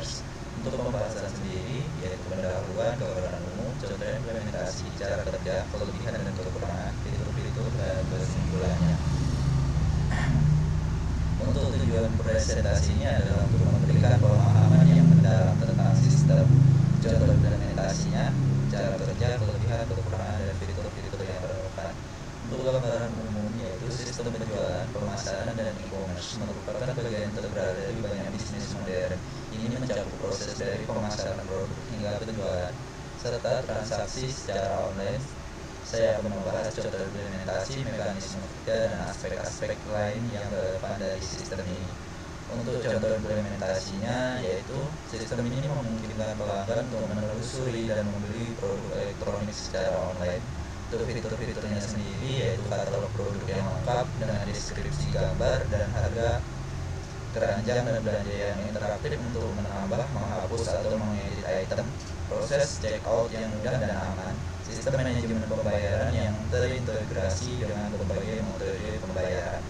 e-commerce. Untuk pembahasan sendiri, yaitu pendahuluan, gambaran umum, contoh implementasi, cara kerja, kelebihan dan kekurangan, fitur-fitur, dan kesimpulannya. Untuk tujuan presentasi ini adalah untuk memberikan pemahaman yang mendalam tentang sistem, contoh implementasinya, cara kerja, kelebihan, kekurangan, dan fitur-fitur yang relevan. Untuk gambaran umum, yaitu sistem penjualan, pemasaran, dan e-commerce merupakan bagian integral dari banyak bisnis modern. Ini mencakup proses dari pemasaran produk hingga penjualan, serta transaksi secara online. Saya akan membahas contoh implementasi, mekanisme kerja, dan aspek-aspek lain yang relevan dari sistem ini. Untuk contoh implementasinya, yaitu sistem ini memungkinkan pelanggan untuk menelusuri dan membeli produk elektronik secara online. Untuk fitur-fiturnya sendiri, yaitu katalog produk yang lengkap dengan deskripsi gambar dan harga, keranjang dan belanja yang interaktif untuk menambah, menghapus, atau mengedit item, proses checkout yang mudah dan aman, sistem manajemen pembayaran yang terintegrasi dengan berbagai metode pembayaran.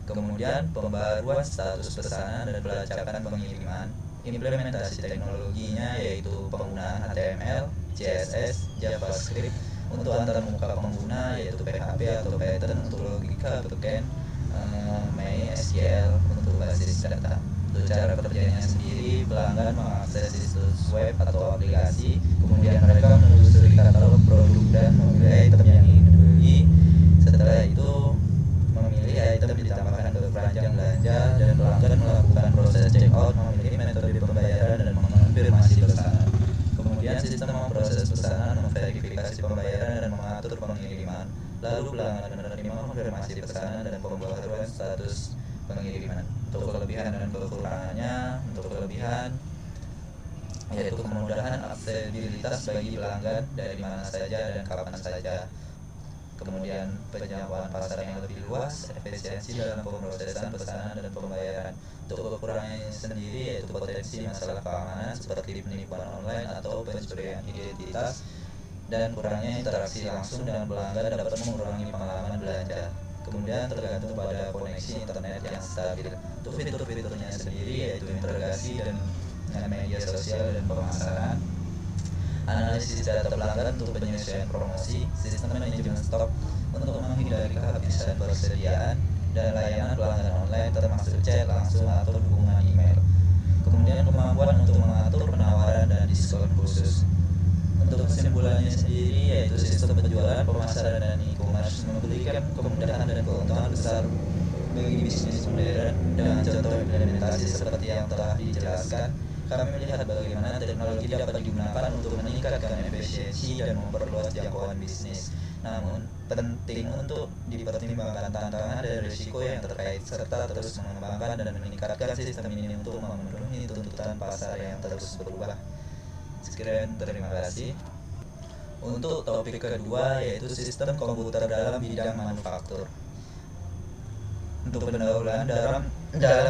Kemudian pembaruan status pesanan dan pelacakan pengiriman. Implementasi teknologinya yaitu penggunaan HTML, CSS, JavaScript untuk antarmuka pengguna, yaitu PHP atau Python untuk logika backend, MySQL untuk basis data. Untuk cara kerjanya sendiri, pelanggan mengakses situs web atau aplikasi, kemudian mereka menelusuri katalog produk dan memilih item yang ingin dibeli. Setelah itu memilih item ditambahkan ke keranjang belanja, dan pelanggan melakukan proses checkout, memilih metode pembayaran, dan mengonfirmasi pesanan. Kemudian sistem memproses pesanan, memverifikasi pembayaran, dan mengatur pengiriman. Lalu pelanggan menerima konfirmasi pesanan dan pembaruan status pengiriman. Untuk kelebihan dan kekurangannya, untuk kelebihan yaitu kemudahan aksesibilitas bagi pelanggan dari mana saja dan kapan saja. Kemudian penjangkauan pasar yang lebih luas, efisiensi dalam pemrosesan pesanan dan pembayaran. Untuk kekurangannya sendiri yaitu potensi masalah keamanan seperti penipuan online atau pencurian identitas, dan kurangnya interaksi langsung dengan pelanggan dapat mengurangi pengalaman belanja. Kemudian tergantung pada koneksi internet yang stabil. Untuk fitur-fiturnya sendiri yaitu integrasi dengan media sosial dan pemasaran, analisis data pelanggan untuk penyesuaian promosi, sistem manajemen stok untuk menghindari kehabisan persediaan, dan layanan pelanggan online termasuk chat langsung atau dukungan email. Kemudian kemampuan untuk mengatur penawaran dan diskon khusus. Untuk kesimpulannya sendiri yaitu sistem penjualan, pemasaran, dan e-commerce memberikan kemudahan dan keuntungan besar bagi bisnis modern. Dengan contoh implementasi seperti yang telah dijelaskan, kami melihat bagaimana teknologi dapat digunakan untuk meningkatkan efisiensi dan memperluas jangkauan bisnis. Namun, penting untuk dipertimbangkan tantangan dan risiko yang terkait, serta terus mengembangkan dan meningkatkan sistem ini untuk memenuhi tuntutan pasar yang terus berubah. Sekian, terima kasih. Untuk topik kedua yaitu sistem komputer dalam bidang manufaktur. Untuk pendahuluan dalam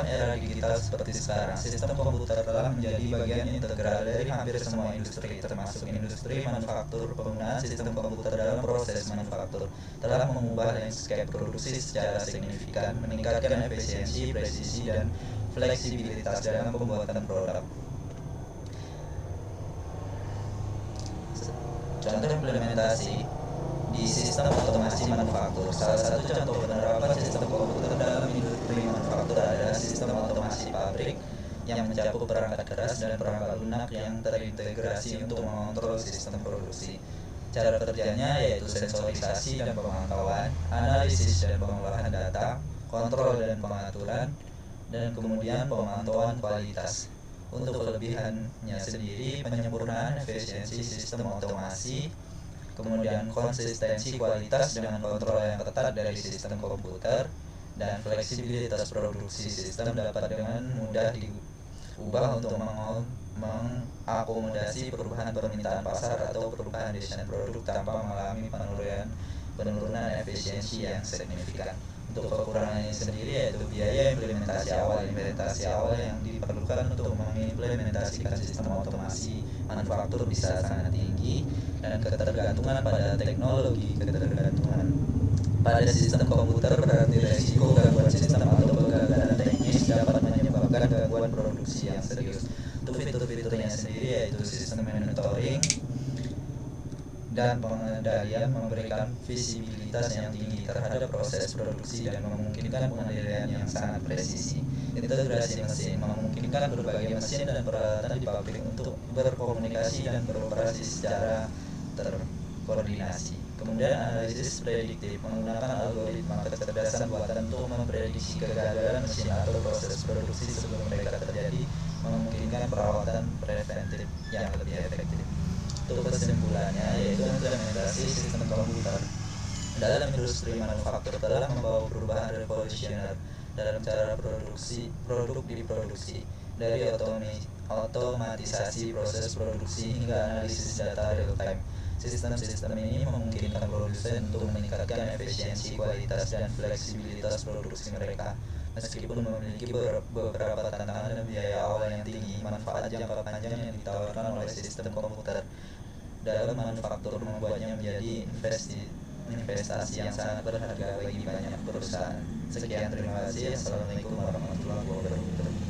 era digital seperti sekarang, sistem komputer telah menjadi bagian integral dari hampir semua industri, termasuk industri manufaktur. Penggunaan sistem komputer dalam proses manufaktur telah mengubah landscape produksi secara signifikan, meningkatkan efisiensi, presisi, dan fleksibilitas dalam pembuatan produk. Contoh implementasi di sistem otomasi manufaktur. Salah satu contoh penerapan sistem komputer dalam industri manufaktur adalah sistem otomasi pabrik yang mencakup perangkat keras dan perangkat lunak yang terintegrasi untuk mengontrol sistem produksi. Cara kerjanya yaitu sensorisasi dan pemantauan, analisis dan pengolahan data, kontrol dan pengaturan, dan kemudian pemantauan kualitas. Untuk kelebihannya sendiri, penyempurnaan efisiensi sistem otomasi, kemudian konsistensi kualitas dengan kontrol yang ketat dari sistem komputer, dan fleksibilitas produksi sistem dapat dengan mudah diubah untuk mengakomodasi perubahan permintaan pasar atau perubahan desain produk tanpa mengalami penurunan efisiensi yang signifikan. Untuk kekurangannya sendiri yaitu biaya implementasi awal yang diperlukan untuk mengimplementasikan sistem otomasi manufaktur bisa sangat tinggi, dan ketergantungan pada teknologi. Ketergantungan pada sistem komputer berarti resiko gangguan sistem atau kegagalan teknis dapat menyebabkan menimbulkan gangguan produksi yang serius. Untuk fitur-fiturnya sendiri yaitu sistem monitoring dan pengendalian, memberikan visibilitas yang tinggi terhadap proses produksi dan memungkinkan pengendalian yang sangat presisi. Integrasi mesin memungkinkan berbagai mesin dan peralatan di pabrik untuk berkomunikasi dan beroperasi secara terkoordinasi. Kemudian analisis prediktif menggunakan algoritma kecerdasan buatan untuk memprediksi kegagalan mesin atau proses produksi sebelum mereka terjadi, memungkinkan perawatan preventif yang lebih efektif. Untuk kesimpulannya, yaitu implementasi sistem komputer dalam industri manufaktur telah membawa perubahan revolusioner dalam cara produk diproduksi, dari otomatisasi proses produksi hingga analisis data real time. Sistem-sistem ini memungkinkan produsen untuk meningkatkan efisiensi, kualitas, dan fleksibilitas produksi mereka. Meskipun memiliki beberapa tantangan dan biaya awal yang tinggi, manfaat jangka panjang yang ditawarkan oleh sistem komputer dalam manufaktur membuatnya menjadi investasi yang sangat berharga bagi banyak perusahaan. Sekian, terima kasih. Assalamualaikum warahmatullahi wabarakatuh.